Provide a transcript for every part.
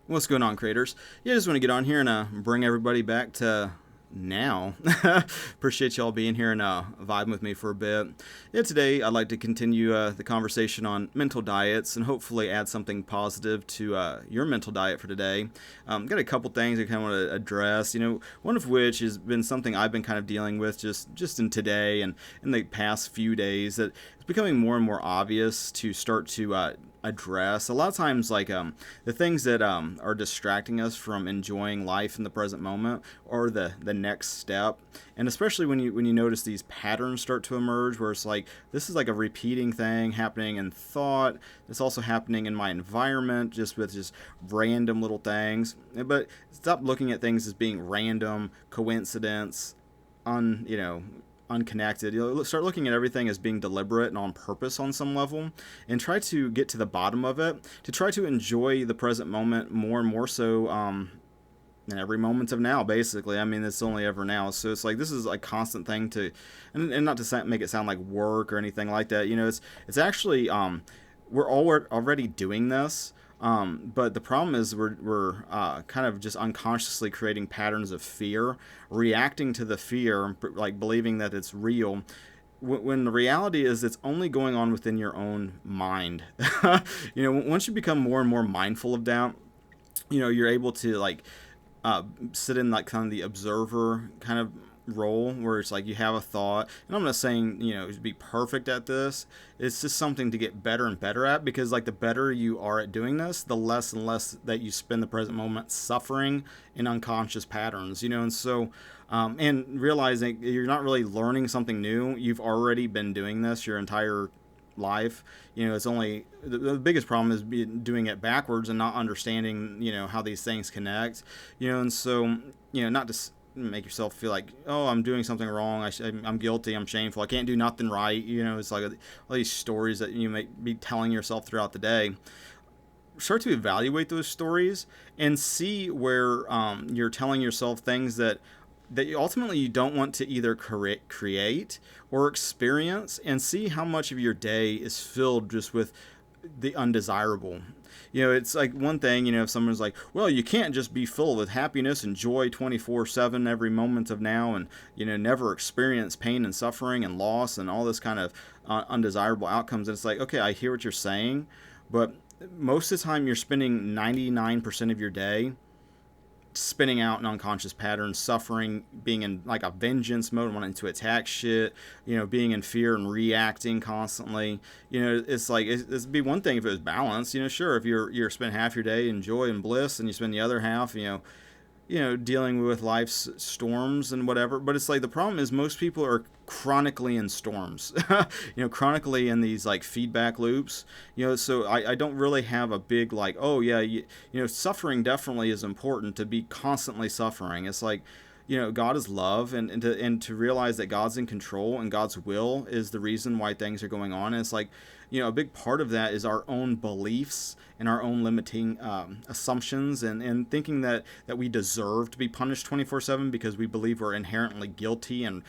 What's going on, creators? Yeah, I just want to get on here and bring everybody back to now. Appreciate y'all being here and vibing with me for a bit. Yeah, today I'd like to continue the conversation on mental diets and hopefully add something positive to your mental diet for today. Got a couple things I kind of want to address. One of which has been something I've been kind of dealing with just in today and in the past few days, that it's becoming more and more obvious to start to address. A lot of times, like the things that are distracting us from enjoying life in the present moment or the next step. And especially when you notice these patterns start to emerge, where it's like this is like a repeating thing happening in thought. It's also happening in my environment, just with just random little things. But stop looking at things as being random, coincidence, unconnected. Start looking at everything as being deliberate and on purpose on some level, and try to get to the bottom of it, to try to enjoy the present moment more and more so in every moment of now, basically. I mean, it's only ever now, so it's like this is a constant thing to, and not to make it sound like work or anything like that. It's actually we're all already doing this. But the problem is we're kind of just unconsciously creating patterns of fear, reacting to the fear, like believing that it's real, when the reality is it's only going on within your own mind. Once you become more and more mindful of that, you're able to like sit in like kind of the observer kind of role, where it's like you have a thought, and I'm not saying to be perfect at this. It's just something to get better and better at, because like the better you are at doing this, the less and less that you spend the present moment suffering in unconscious patterns. And so and realizing you're not really learning something new. You've already been doing this your entire life. It's only the biggest problem is doing it backwards and not understanding how these things connect. And so not to make yourself feel like, oh, I'm doing something wrong, I'm guilty, I'm shameful, I can't do nothing right. It's like all these stories that you might be telling yourself throughout the day. Start to evaluate those stories and see where you're telling yourself things that ultimately you don't want to either create or experience, and see how much of your day is filled just with the undesirable. It's like one thing, if someone's like, well, you can't just be full with happiness and joy 24/7 every moment of now, and never experience pain and suffering and loss and all this kind of undesirable outcomes. And it's like, okay, I hear what you're saying, but most of the time you're spending 99% of your day spinning out in unconscious patterns, suffering, being in like a vengeance mode, wanting to attack shit, being in fear and reacting constantly. It's like it'd be one thing if it was balanced. Sure, if you're spend half your day in joy and bliss, and you spend the other half, dealing with life's storms and whatever. But it's like the problem is most people are chronically in storms, chronically in these like feedback loops. So I don't really have a big like, oh yeah, suffering definitely is important, to be constantly suffering. It's like, God is love, and to realize that God's in control and God's will is the reason why things are going on. And it's like, a big part of that is our own beliefs and our own limiting assumptions, and thinking that we deserve to be punished 24/7 because we believe we're inherently guilty and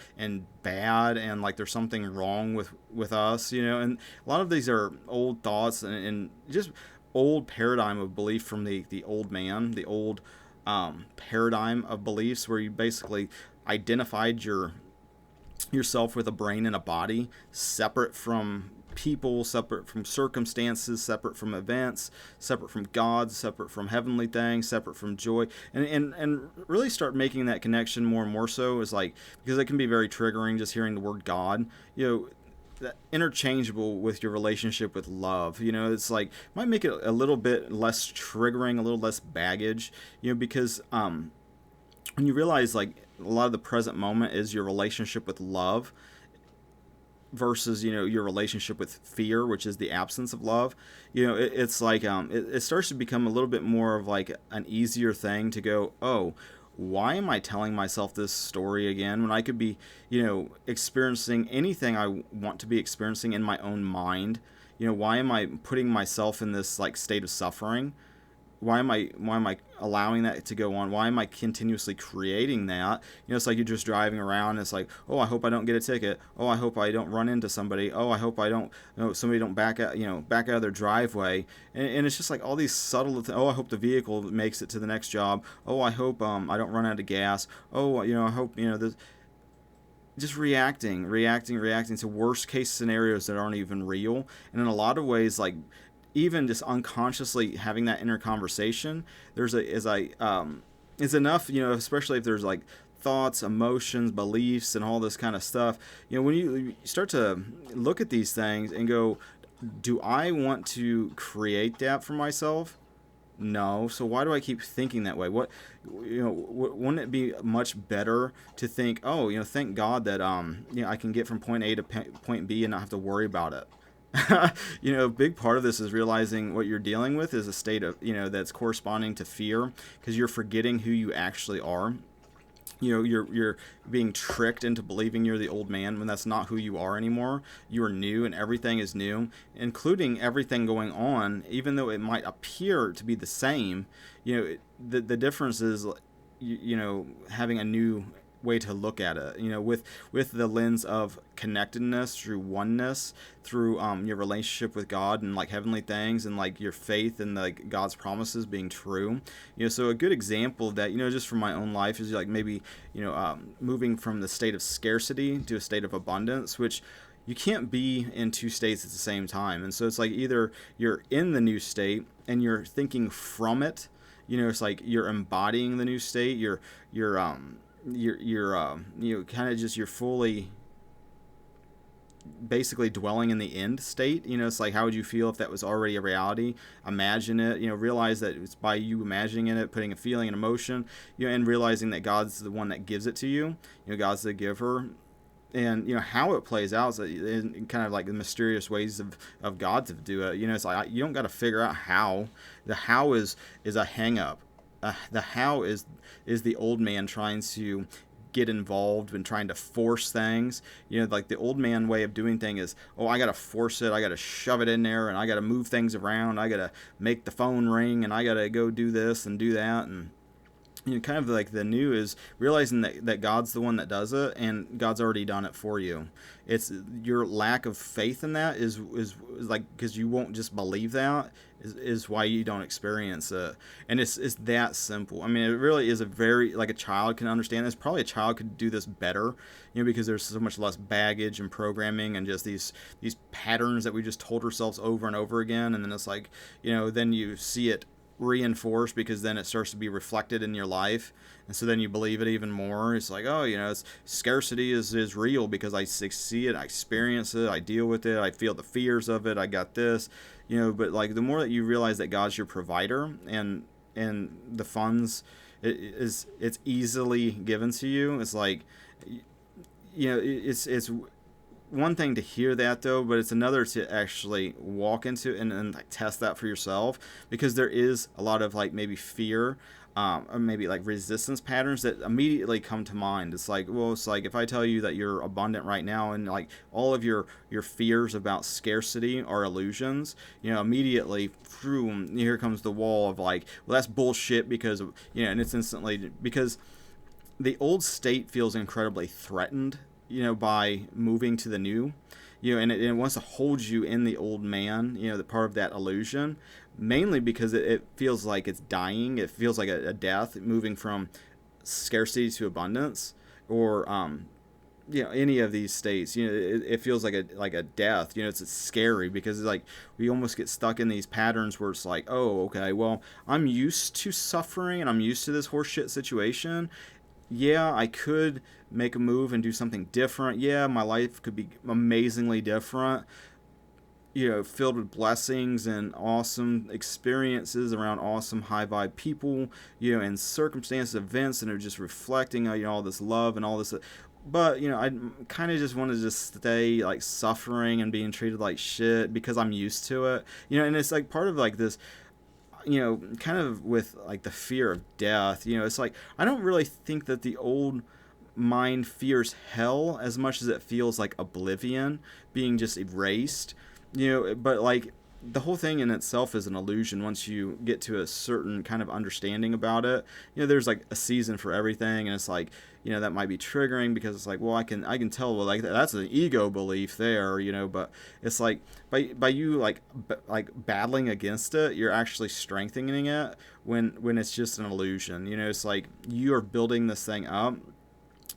bad, and like there's something wrong with us. And a lot of these are old thoughts and just old paradigm of belief from the old man, the old paradigm of beliefs, where you basically identified yourself with a brain and a body, separate from people, separate from circumstances, separate from events, separate from God, separate from heavenly things, separate from joy, and really start making that connection more and more so, is like, because it can be very triggering just hearing the word God, that interchangeable with your relationship with love. It's like might make it a little bit less triggering, a little less baggage, because when you realize like a lot of the present moment is your relationship with love versus your relationship with fear, which is the absence of love. It's like it starts to become a little bit more of like an easier thing to go, oh, why am I telling myself this story again when I could be, experiencing anything I want to be experiencing in my own mind? Why am I putting myself in this like state of suffering why am I allowing that to go on? Why am I continuously creating that? It's like you're just driving around. And it's like, oh, I hope I don't get a ticket. Oh, I hope I don't run into somebody. Oh, I hope I don't, somebody don't back out of their driveway. And it's just like all these subtle. Oh, I hope the vehicle makes it to the next job. Oh, I hope I don't run out of gas. Oh, I hope this. Just reacting to worst case scenarios that aren't even real. And in a lot of ways, like, even just unconsciously having that inner conversation, is enough, especially if there's like thoughts, emotions, beliefs, and all this kind of stuff. When you start to look at these things and go, do I want to create that for myself? No. So why do I keep thinking that way? Wouldn't it be much better to think, oh, thank God that I can get from point A to point B and not have to worry about it. A big part of this is realizing what you're dealing with is a state of, that's corresponding to fear, because you're forgetting who you actually are. You're being tricked into believing you're the old man when that's not who you are anymore. You are new, and everything is new, including everything going on, even though it might appear to be the same. The difference is, having a new way to look at it, with the lens of connectedness through oneness, through your relationship with God and like heavenly things, and like your faith and like God's promises being true. So a good example of that, just from my own life, is like maybe moving from the state of scarcity to a state of abundance, which you can't be in two states at the same time. And so it's like either you're in the new state and you're thinking from it, it's like you're embodying the new state, you're kind of just, you're fully basically dwelling in the end state. It's like, how would you feel if that was already a reality? Imagine it, realize that it's by you imagining it, putting a feeling and emotion, and realizing that God's the one that gives it to you. God's the giver. And how it plays out is kind of like the mysterious ways of God to do it. It's like you don't got to figure out how. The how is a hang up. The how is the old man trying to get involved and trying to force things. Like the old man way of doing things is, oh, I gotta force it, I gotta shove it in there, and I gotta move things around, I gotta make the phone ring, and I gotta go do this and do that. And kind of like the new is realizing that God's the one that does it, and God's already done it for you. It's your lack of faith in that is like, because you won't just believe that is why you don't experience it. And it's that simple. I mean, it really is a very, like, a child can understand this. Probably a child could do this better, because there's so much less baggage and programming and just these patterns that we just told ourselves over and over again. And then it's like, then you see it reinforced, because then it starts to be reflected in your life, and so then you believe it even more. It's like, oh, it's scarcity is real because I see it, I experience it, I deal with it, I feel the fears of it, I got this, but like the more that you realize that God's your provider, and the funds, it's easily given to you. It's like, it's one thing to hear that, though, but it's another to actually walk into and like test that for yourself, because there is a lot of like maybe fear, or maybe like resistance patterns that immediately come to mind. It's like, well, it's like if I tell you that you're abundant right now, and like all of your fears about scarcity are illusions, immediately through here comes the wall of like, well, that's bullshit, because of, and it's instantly, because the old state feels incredibly threatened, by moving to the new, and it wants to hold you in the old man, the part of that illusion, mainly because it feels like it's dying. It feels like a death, moving from scarcity to abundance, or any of these states. It feels like a death. It's scary, because it's like we almost get stuck in these patterns where it's like, oh, okay, well, I'm used to suffering and I'm used to this horseshit situation. Yeah, I could make a move and do something different. Yeah, my life could be amazingly different, filled with blessings and awesome experiences around awesome high vibe people, and circumstances, events that are just reflecting, all this love and all this. But, I kind of just want to just stay like suffering and being treated like shit because I'm used to it, and it's like part of like this, kind of with like the fear of death. It's like, I don't really think that the old mind fears hell as much as it feels like oblivion, being just erased, but like the whole thing in itself is an illusion once you get to a certain kind of understanding about it. There's like a season for everything, and it's like, that might be triggering because it's like, well, I can tell, well, like that's an ego belief there, but it's like by you like battling against it, you're actually strengthening it when it's just an illusion. It's like you are building this thing up,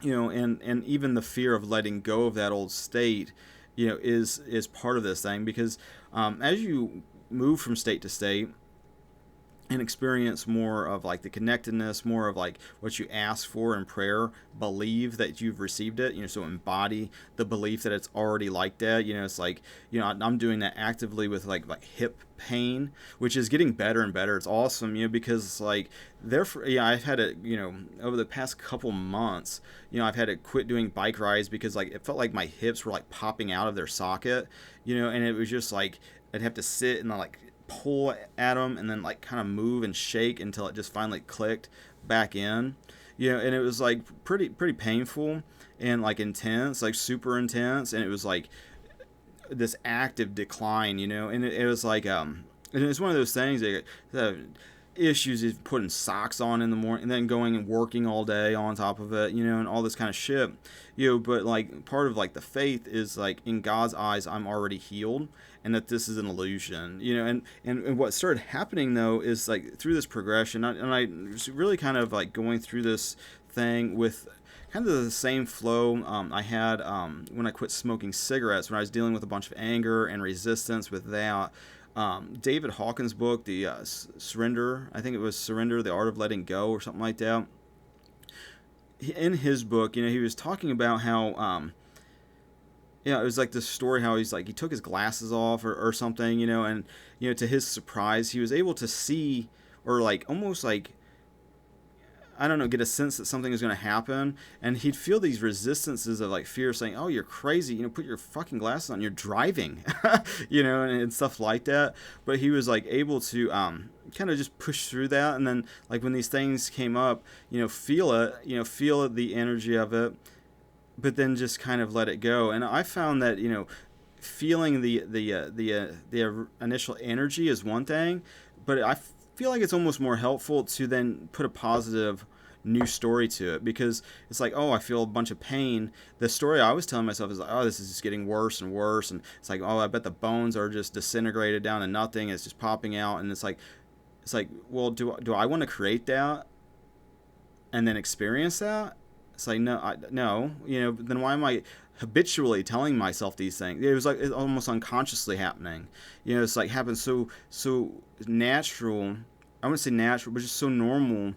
and even the fear of letting go of that old state, is part of this thing, because as you move from state to state and experience more of like the connectedness, more of like what you ask for in prayer, believe that you've received it, so embody the belief that it's already like that. It's like, I'm doing that actively with like hip pain, which is getting better and better. It's awesome, because like therefore, I've had it, over the past couple months, I've had to quit doing bike rides because like it felt like my hips were like popping out of their socket, and it was just like I'd have to sit and like pull at them and then like kind of move and shake until it just finally clicked back in, and it was like pretty painful and like intense, like super intense, and it was like this active decline, and it was like and it's one of those things that issues is putting socks on in the morning and then going and working all day on top of it, and all this kind of shit, but like part of like the faith is like in God's eyes I'm already healed and that this is an illusion, and what started happening though is like through this progression, and I was really kind of like going through this thing with kind of the same flow I had when I quit smoking cigarettes, when I was dealing with a bunch of anger and resistance with that. David Hawkins' book, the Surrender, I think it was Surrender, The Art of Letting Go or something like that. In his book, he was talking about how, it was like this story how he's like, he took his glasses off or something, and, to his surprise, he was able to see, or like almost like, I don't know, get a sense that something is going to happen, and he'd feel these resistances of like fear saying, oh, you're crazy, put your fucking glasses on, you're driving, and stuff like that. But he was like able to kind of just push through that, and then like when these things came up, feel it, feel the energy of it, but then just kind of let it go. And I found that, feeling the initial energy is one thing, but I feel like it's almost more helpful to then put a positive new story to it, because it's like, oh, I feel a bunch of pain. The story I was telling myself is like, oh, this is just getting worse and worse, and it's like, oh, I bet the bones are just disintegrated down to nothing, it's just popping out, and it's like, well, do I want to create that and then experience that? It's like, no, then why am I habitually telling myself these things? It was like it's almost unconsciously happening. It's like happens so natural. I wouldn't say natural, but just so normal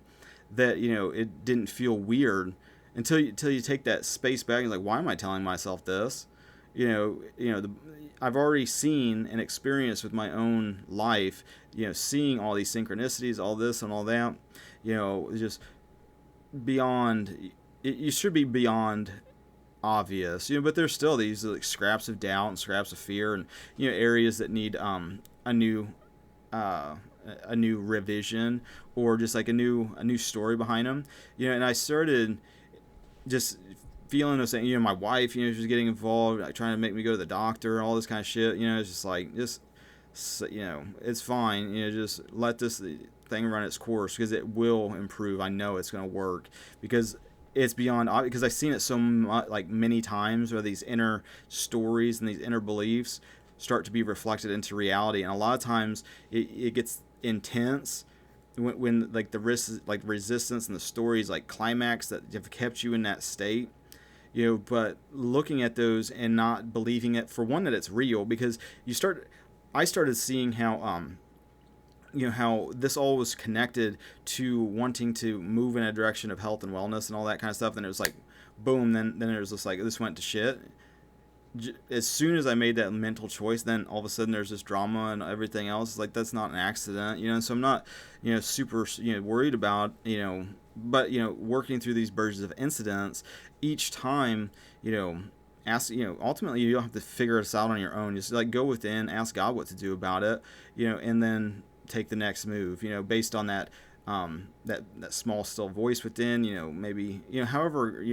that it didn't feel weird until you take that space back and like, why am I telling myself this? I've already seen and experienced with my own life, seeing all these synchronicities, all this and all that, just beyond. You should be beyond obvious, but there's still these like scraps of doubt and scraps of fear, and areas that need a new revision, or just like a new story behind them, and I started just feeling those things. My wife, she was getting involved, like, trying to make me go to the doctor, all this kind of shit. It's just like, it's fine. Just let this thing run its course, because it will improve. I know it's going to work, because it's beyond, because I've seen it so much, like many times, where these inner stories and these inner beliefs start to be reflected into reality, and a lot of times it gets intense when like the risk, like resistance and the stories like climax that have kept you in that state. But looking at those and not believing it, for one, that it's real, because I started seeing how how this all was connected to wanting to move in a direction of health and wellness and all that kind of stuff. And it was like, boom, then it was just like, this went to shit. As soon as I made that mental choice, then all of a sudden there's this drama and everything else. It's like, that's not an accident, and so I'm not, super, worried about, but, working through these versions of incidents each time, ask, ultimately you don't have to figure this out on your own. Just like go within, ask God what to do about it, and then take the next move, based on that, that small still voice within, maybe, however,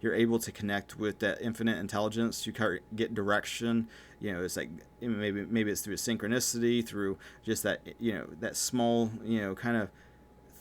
you're able to connect with that infinite intelligence to get direction. It's like maybe it's through a synchronicity, through just that that small kind of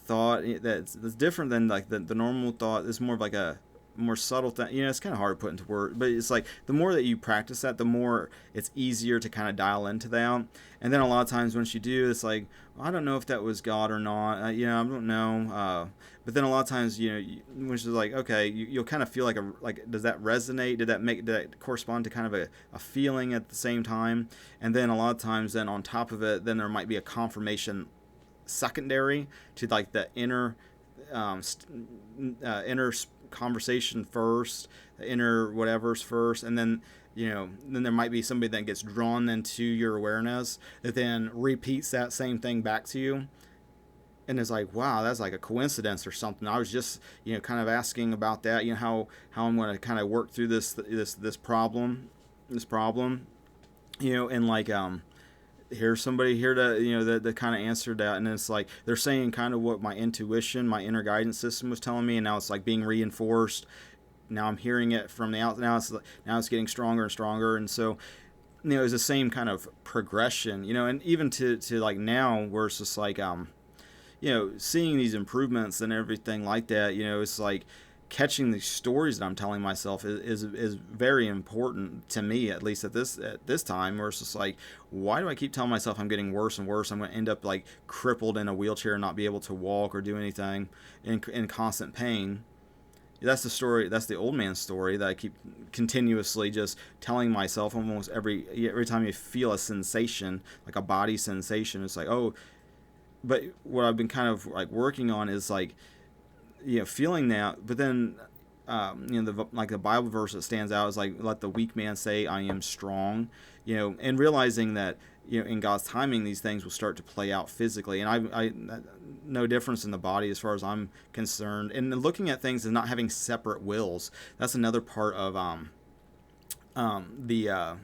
thought that's different than like the normal thought. It's more of like a more subtle thing. It's kind of hard to put into words, but it's like the more that you practice that, the more it's easier to kind of dial into that. And then a lot of times once you do, it's like, well, I don't know if that was God or not. I don't know. But then a lot of times, which is like, okay, you'll kind of feel like, does that resonate? Did that correspond to kind of a feeling at the same time? And then a lot of times, then on top of it, then there might be a confirmation secondary to like the inner conversation first, the inner whatever's first, and then then there might be somebody that gets drawn into your awareness that then repeats that same thing back to you, and it's like, wow, that's like a coincidence or something. I was just kind of asking about that, how I'm going to kind of work through this problem, and like here's somebody here to that kind of answered that, and it's like they're saying kind of what my intuition, my inner guidance system was telling me, and now it's like being reinforced. Now I'm hearing it from the out. Now it's getting stronger and stronger, and so it's the same kind of progression, and even to like now where it's just like seeing these improvements and everything like that, it's like catching the stories that I'm telling myself is very important to me, at least at this time, where it's just like, why do I keep telling myself I'm getting worse and worse? I'm going to end up like crippled in a wheelchair and not be able to walk or do anything, in constant pain. That's the story. That's the old man story that I keep continuously just telling myself almost every time you feel a sensation, like a body sensation. It's like, oh, but what I've been kind of like working on is like, feeling that, but then, the Bible verse that stands out is like, let the weak man say, I am strong, and realizing that, in God's timing, these things will start to play out physically. And I no difference in the body as far as I'm concerned. And looking at things and not having separate wills, that's another part of, the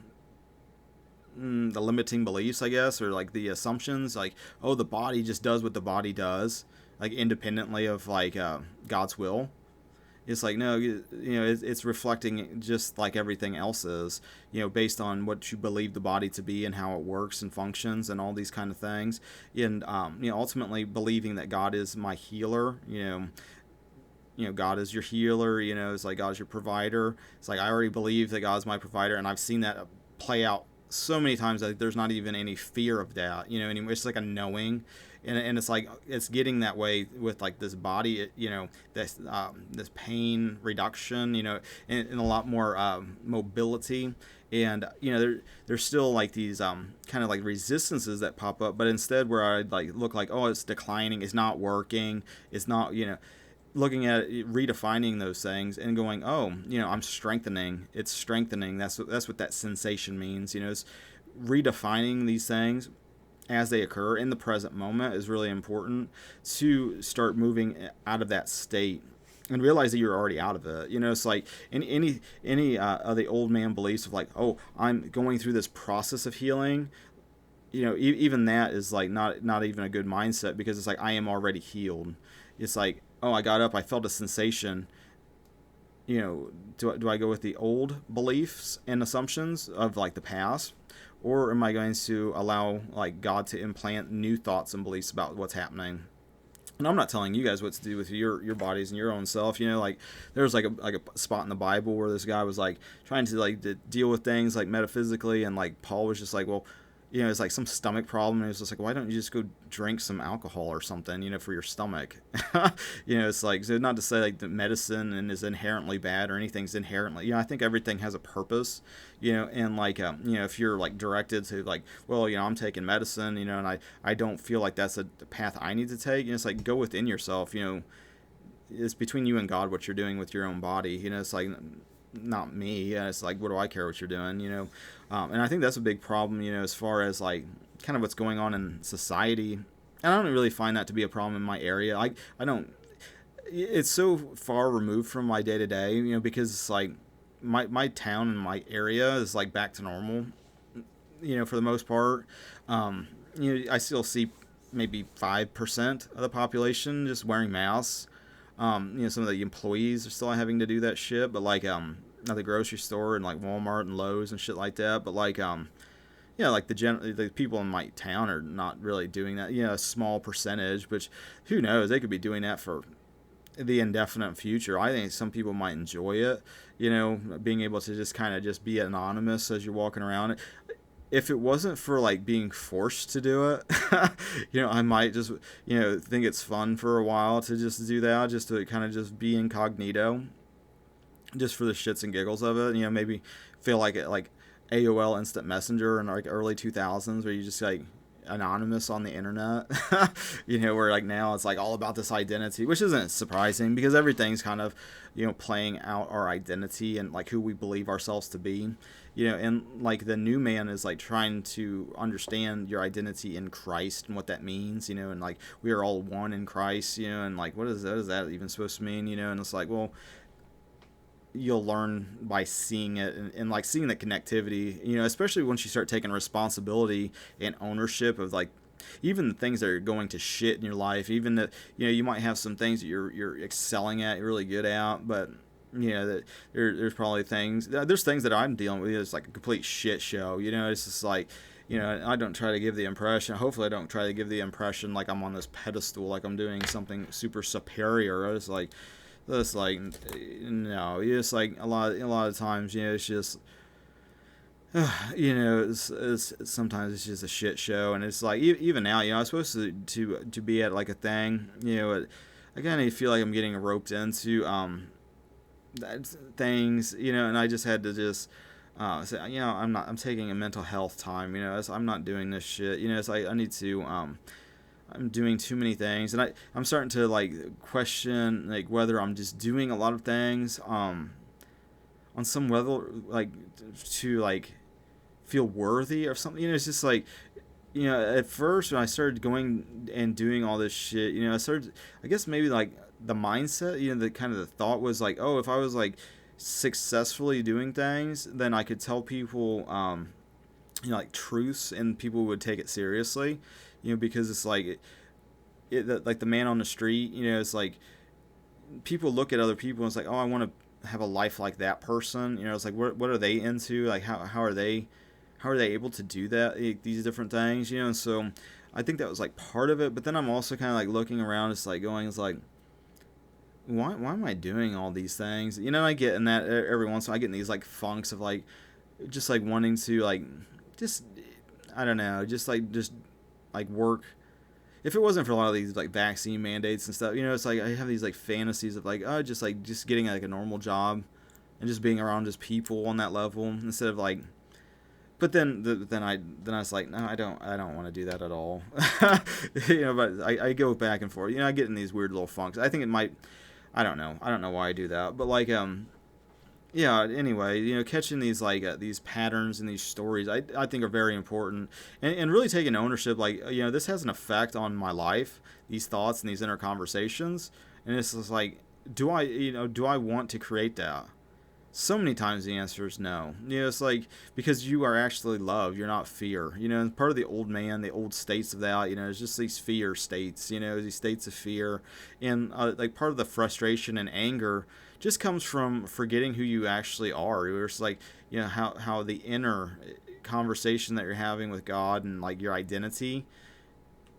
limiting beliefs, I guess, or like the assumptions, like, oh, the body just does what the body does, like independently of like God's will. It's like, no, it's reflecting just like everything else is, based on what you believe the body to be and how it works and functions and all these kind of things. And ultimately believing that God is my healer. God is your healer. It's like God is your provider. It's like I already believe that God's my provider, and I've seen that play out so many times that there's not even any fear of that, anymore. It's like a knowing, and it's like it's getting that way with like this body, this pain reduction, and a lot more mobility, and there's still like these kind of like resistances that pop up, but instead where I like look like, oh, it's declining, it's not working, it's not, looking at it, redefining those things and going, oh, I'm strengthening. It's strengthening. That's what that sensation means. It's redefining these things as they occur in the present moment is really important to start moving out of that state and realize that you're already out of it. It's like any of the old man beliefs of like, oh, I'm going through this process of healing. Even that is like not even a good mindset, because it's like, I am already healed. It's like, oh, I got up, I felt a sensation. Do I go with the old beliefs and assumptions of like the past, or am I going to allow like God to implant new thoughts and beliefs about what's happening? And I'm not telling you guys what to do with your bodies and your own self. Like there's like a spot in the Bible where this guy was like trying to deal with things like metaphysically, and like Paul was just like, well, it's like some stomach problem, and it's just like, why don't you just go drink some alcohol or something, for your stomach? It's like, so not to say like the medicine and is inherently bad or anything's inherently, I think everything has a purpose, and like, if you're like directed to like, well, I'm taking medicine, and I don't feel like that's a path I need to take, it's like, go within yourself, it's between you and God what you're doing with your own body, it's like, not me. It's like, what do I care what you're doing, and I think that's a big problem, as far as like kind of what's going on in society. And I don't really find that to be a problem in my area. I don't, it's so far removed from my day to day, because it's like my town and my area is like back to normal, for the most part. I still see maybe 5% of the population just wearing masks. Some of the employees are still having to do that shit, but like at the grocery store and like Walmart and Lowe's and shit like that. But like like the people in my town are not really doing that. A small percentage, but who knows? They could be doing that for the indefinite future. I think some people might enjoy it, being able to just kind of just be anonymous as you're walking around. If it wasn't for like being forced to do it, I might just, think it's fun for a while to just do that, just to kind of just be incognito, just for the shits and giggles of it. Maybe feel like it, like AOL Instant Messenger in like early 2000s, where you just like anonymous on the internet. Where like now it's like all about this identity, which isn't surprising because everything's kind of playing out our identity and like who we believe ourselves to be. And like the new man is like trying to understand your identity in Christ and what that means, and like we are all one in Christ, and like what is that even supposed to mean, and it's like, well, you'll learn by seeing it and like seeing the connectivity, especially once you start taking responsibility and ownership of like even the things that are going to shit in your life, even that you might have some things that you're excelling at, you're really good at, but that there's probably there's things that I'm dealing with. It's like a complete shit show. It's just like, I don't try to give the impression. Hopefully, I don't try to give the impression like I'm on this pedestal, like I'm doing something super superior. It's like, no. It's like a lot of times, it's just. It's sometimes it's just a shit show, and it's like even now, I was supposed to be at like a thing, I kind of feel like I'm getting roped into things, and I just had to just say, I'm taking a mental health time, I'm not doing this shit, it's like I need to I'm doing too many things, and I'm starting to like question like whether I'm just doing a lot of things on some level like to like feel worthy or something. It's just like, at first when I started going and doing all this shit, I guess maybe like the mindset, the kind of the thought was like, oh, if I was like successfully doing things, then I could tell people, like truths, and people would take it seriously, because it's like, like the man on the street, it's like people look at other people and it's like, oh, I want to have a life like that person. It's like, what are they into? Like, how are they able to do that, like, these different things, and so I think that was like part of it. But then I'm also kind of like looking around, it's like why am I doing all these things? I get in that every once in a while. I get in these like funks of like just like wanting to like just, I don't know, just like work. If it wasn't for a lot of these like vaccine mandates and stuff, it's like I have these like fantasies of like, oh, just getting like a normal job and just being around just people on that level instead of like. But then I was like, no, I don't want to do that at all. But I go back and forth. I get in these weird little funks. I think it might. I don't know why I do that. But like yeah. Anyway, catching these like these patterns and these stories, I think are very important, and really taking ownership. Like, this has an effect on my life. These thoughts and these inner conversations, and it's just like, do I want to create that? So many times the answer is no. It's like, because you are actually love, you're not fear. And part of the old man, the old states of that, it's just these fear states, these states of fear. And like part of the frustration and anger just comes from forgetting who you actually are. It's like, how the inner conversation that you're having with God and like your identity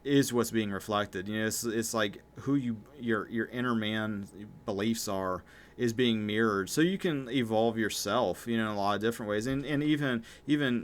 is what's being reflected. It's like who your inner man beliefs are is being mirrored, so you can evolve yourself, in a lot of different ways, and even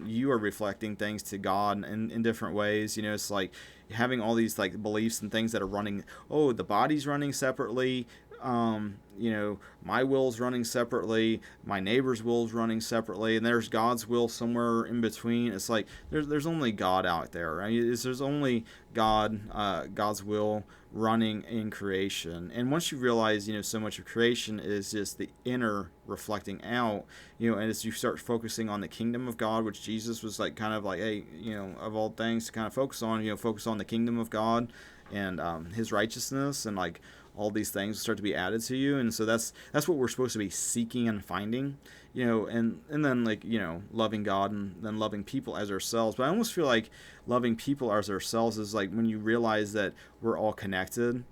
you are reflecting things to God in different ways. It's like having all these like beliefs and things that are running. Oh, the body's running separately. My will's running separately, my neighbor's will's running separately, and there's God's will somewhere in between. It's like there's only God out there, right? There's only God's will running in creation. And once you realize, so much of creation is just the inner reflecting out, and as you start focusing on the kingdom of God, which Jesus was like kind of like, hey, of all things to kind of focus on, focus on the kingdom of God and his righteousness, and like all these things start to be added to you. And so that's what we're supposed to be seeking and finding, and then like, loving God and then loving people as ourselves. But I almost feel like loving people as ourselves is like when you realize that we're all connected,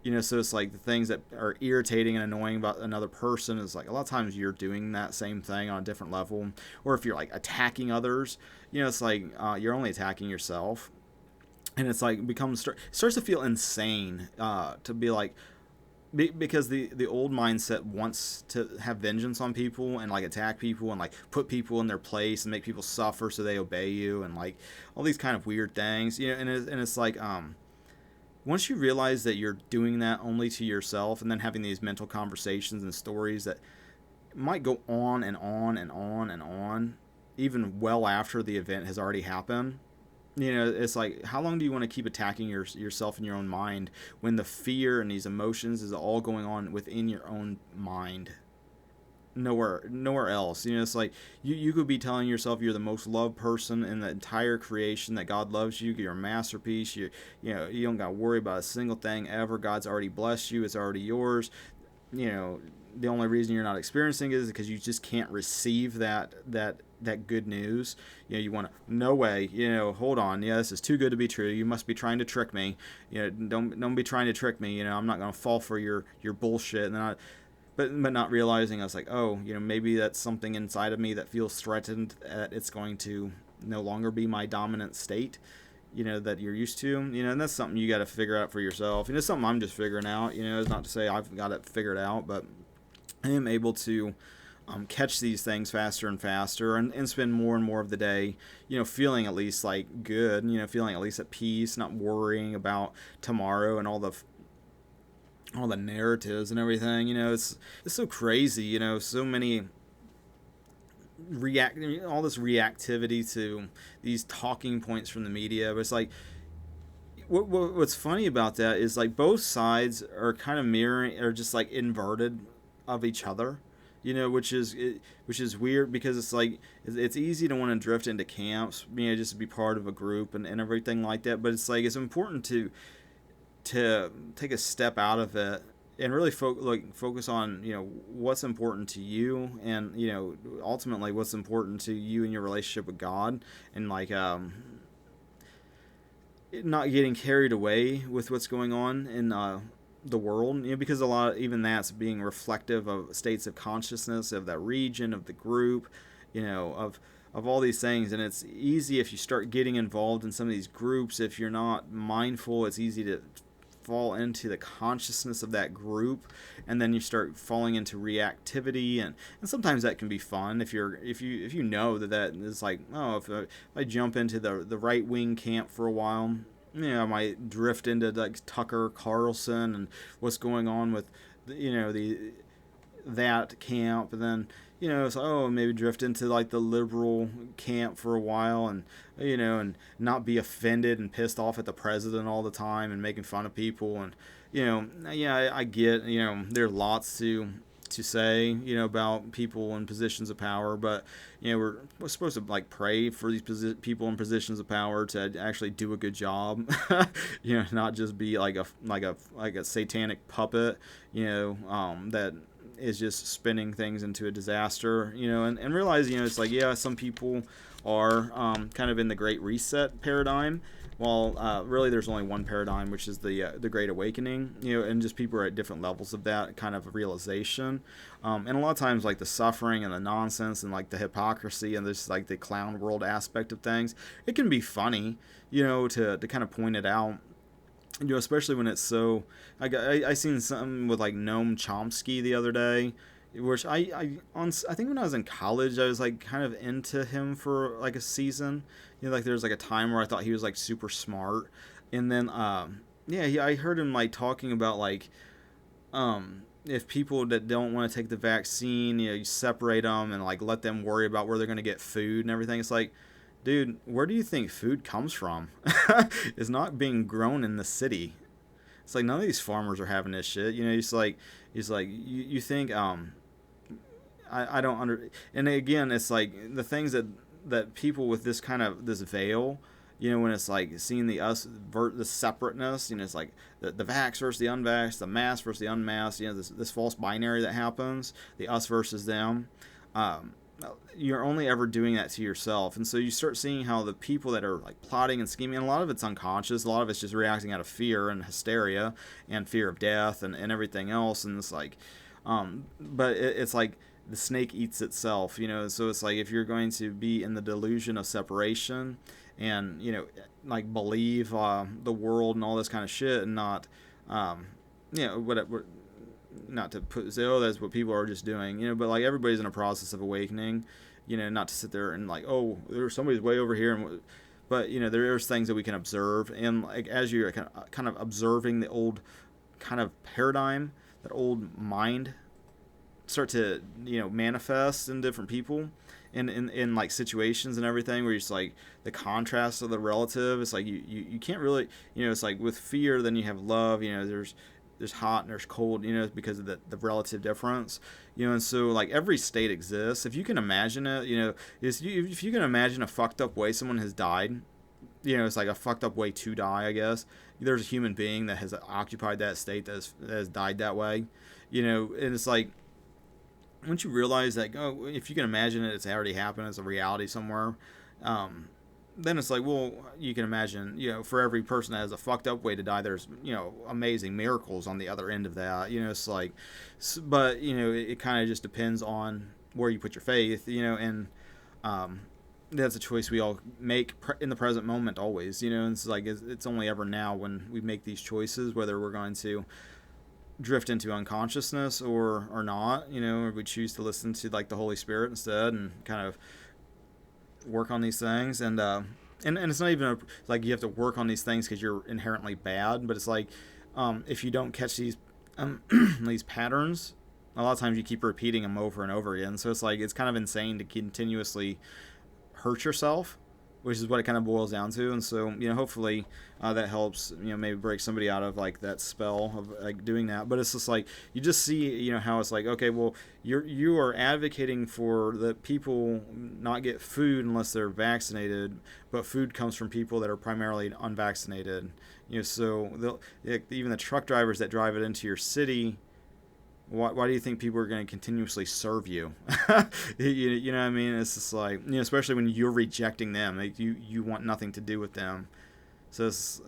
So it's like the things that are irritating and annoying about another person is like a lot of times you're doing that same thing on a different level. Or if you're like attacking others, it's like you're only attacking yourself. And it's like starts to feel insane to be like, because the old mindset wants to have vengeance on people and like attack people and like put people in their place and make people suffer so they obey you and like all these kind of weird things, and it's like once you realize that you're doing that only to yourself and then having these mental conversations and stories that might go on and on and on and on even well after the event has already happened. It's like, how long do you want to keep attacking yourself in your own mind when the fear and these emotions is all going on within your own mind, nowhere else? It's like you could be telling yourself you're the most loved person in the entire creation, that God loves you, you're a masterpiece, you don't got to worry about a single thing ever. God's already blessed you, it's already yours. The only reason you're not experiencing it is because you just can't receive that good news. You want to, no way, hold on, this is too good to be true. You must be trying to trick me. Don't be trying to trick me. I'm not going to fall for your bullshit. And then but not realizing, I was like, oh, maybe that's something inside of me that feels threatened, that it's going to no longer be my dominant state, that you're used to, and that's something you got to figure out for yourself. It's something I'm just figuring out. It's not to say I've got it figured out, but I am able to catch these things faster and faster, and spend more and more of the day, feeling at least like good, feeling at least at peace, not worrying about tomorrow and all the narratives and everything. It's so crazy. So many all this reactivity to these talking points from the media. But it's like, what's funny about that is like both sides are kind of mirroring, or just like inverted of each other, which is weird, because it's like it's easy to want to drift into camps, just to be part of a group and everything like that. But it's like it's important to take a step out of it and really focus on what's important to you, and ultimately what's important to you in your relationship with God, and like not getting carried away with what's going on in the world, because a lot of even that's being reflective of states of consciousness of that region, of the group, of all these things. And it's easy, if you start getting involved in some of these groups, if you're not mindful, it's easy to fall into the consciousness of that group, and then you start falling into reactivity, and sometimes that can be fun if you know that is like, oh, if I jump into the right wing camp for a while, I might drift into like Tucker Carlson and what's going on with that camp, and then so, oh, maybe drift into like the liberal camp for a while, and and not be offended and pissed off at the president all the time and making fun of people. And yeah, I get, there are lots to say, about people in positions of power, but we're supposed to like pray for these people in positions of power to actually do a good job, not just be like a satanic puppet, that is just spinning things into a disaster, and realize, it's like, yeah, some people are kind of in the Great Reset paradigm, while really there's only one paradigm, which is the Great Awakening, and just people are at different levels of that kind of realization, and a lot of times like the suffering and the nonsense and like the hypocrisy and this like the clown world aspect of things, it can be funny, to kind of point it out. Especially when it's so. I seen something with like Noam Chomsky the other day, which I think when I was in college, I was like kind of into him for like a season. Like there's like a time where I thought he was like super smart, and then I heard him like talking about like if people that don't want to take the vaccine, you separate them and like let them worry about where they're gonna get food and everything. It's like, dude, where do you think food comes from? It's not being grown in the city. It's like none of these farmers are having this shit. It's like you think I don't under. And again, it's like the things that people with this kind of this veil, when it's like seeing the separateness, it's like the vax versus the unvax, the mask versus the unmasked, this false binary that happens, the us versus them. you're only ever doing that to yourself. And so you start seeing how the people that are like plotting and scheming, and a lot of it's unconscious, a lot of it's just reacting out of fear and hysteria and fear of death and everything else. And it's like, but it's like the snake eats itself, so it's like if you're going to be in the delusion of separation and, like believe the world and all this kind of shit, and not, what not to say, oh, that's what people are just doing, but like everybody's in a process of awakening, not to sit there and like, oh, there's somebody's way over here, but there's things that we can observe, and like as you're kind of observing the old kind of paradigm, that old mind start to manifest in different people, in like situations and everything, where it's like the contrast of the relative. It's like you can't really, it's like with fear, then you have love, there's hot and there's cold, because of the relative difference, and so like every state exists. If you can imagine it, if you can imagine a fucked up way someone has died, it's like a fucked up way to die, I guess. There's a human being that has occupied that state, that has died that way, and it's like, once you realize that, oh, if you can imagine it, it's already happened, it's a reality somewhere, then it's like, well, you can imagine, for every person that has a fucked up way to die, there's, amazing miracles on the other end of that, it's like, but, it kind of just depends on where you put your faith, and, that's a choice we all make in the present moment always, and it's like, it's only ever now when we make these choices, whether we're going to drift into unconsciousness or not, or we choose to listen to like the Holy Spirit instead, and kind of work on these things, and it's not even like you have to work on these things because you're inherently bad, but it's like, if you don't catch these these patterns, a lot of times you keep repeating them over and over again. So it's like, it's kind of insane to continuously hurt yourself, which is what it kind of boils down to. And so, hopefully that helps, maybe break somebody out of like that spell of like doing that. But it's just like, you just see, how it's like, okay, well, you are advocating for the people not get food unless they're vaccinated, but food comes from people that are primarily unvaccinated. So even the truck drivers that drive it into your city, why do you think people are going to continuously serve you? You know what I mean? It's just like, especially when you're rejecting them, like you want nothing to do with them. So it's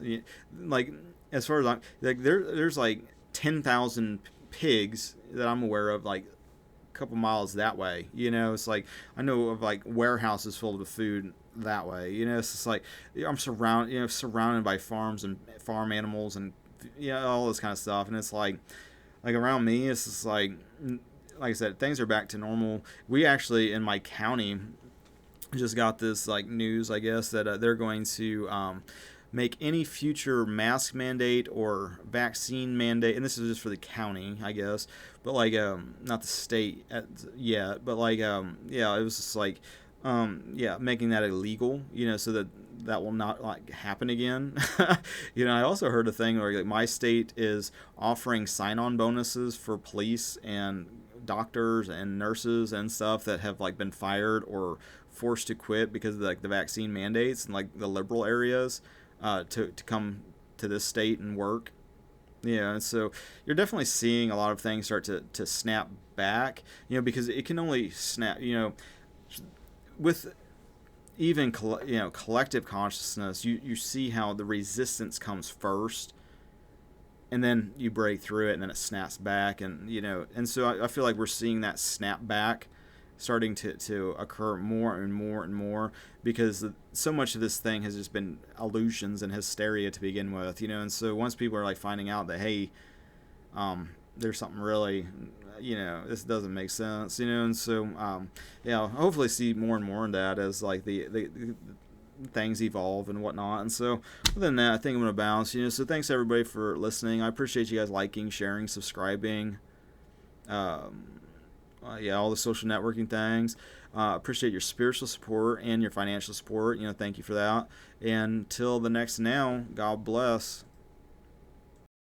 like, as far as I'm like, there's like 10,000 pigs that I'm aware of, like a couple miles that way. It's like, I know of like warehouses filled with food that way. It's just like, I'm surrounded by farms and farm animals and all this kind of stuff, and it's like around me, it's just like I said, things are back to normal. We actually, in my county, just got this like news, I guess, that they're going to make any future mask mandate or vaccine mandate, and this is just for the county, I guess, but like not the state yet, but like yeah, it was just like making that illegal, so that will not like happen again. I also heard a thing where like my state is offering sign-on bonuses for police and doctors and nurses and stuff that have like been fired or forced to quit because of like the vaccine mandates and like the liberal areas, to come to this state and work. And so you're definitely seeing a lot of things start to snap back, because it can only snap, with even collective consciousness, you see how the resistance comes first, and then you break through it, and then it snaps back, and and so I feel like we're seeing that snap back starting to occur more and more and more, because so much of this thing has just been illusions and hysteria to begin with, and so once people are like finding out that, hey, there's something really, this doesn't make sense, and so hopefully see more and more of that as like the things evolve and whatnot. And so other than that, I think I'm gonna bounce. So thanks everybody for listening. I appreciate you guys liking, sharing, subscribing, all the social networking things. Appreciate your spiritual support and your financial support. Thank you for that. And till the next now, God bless.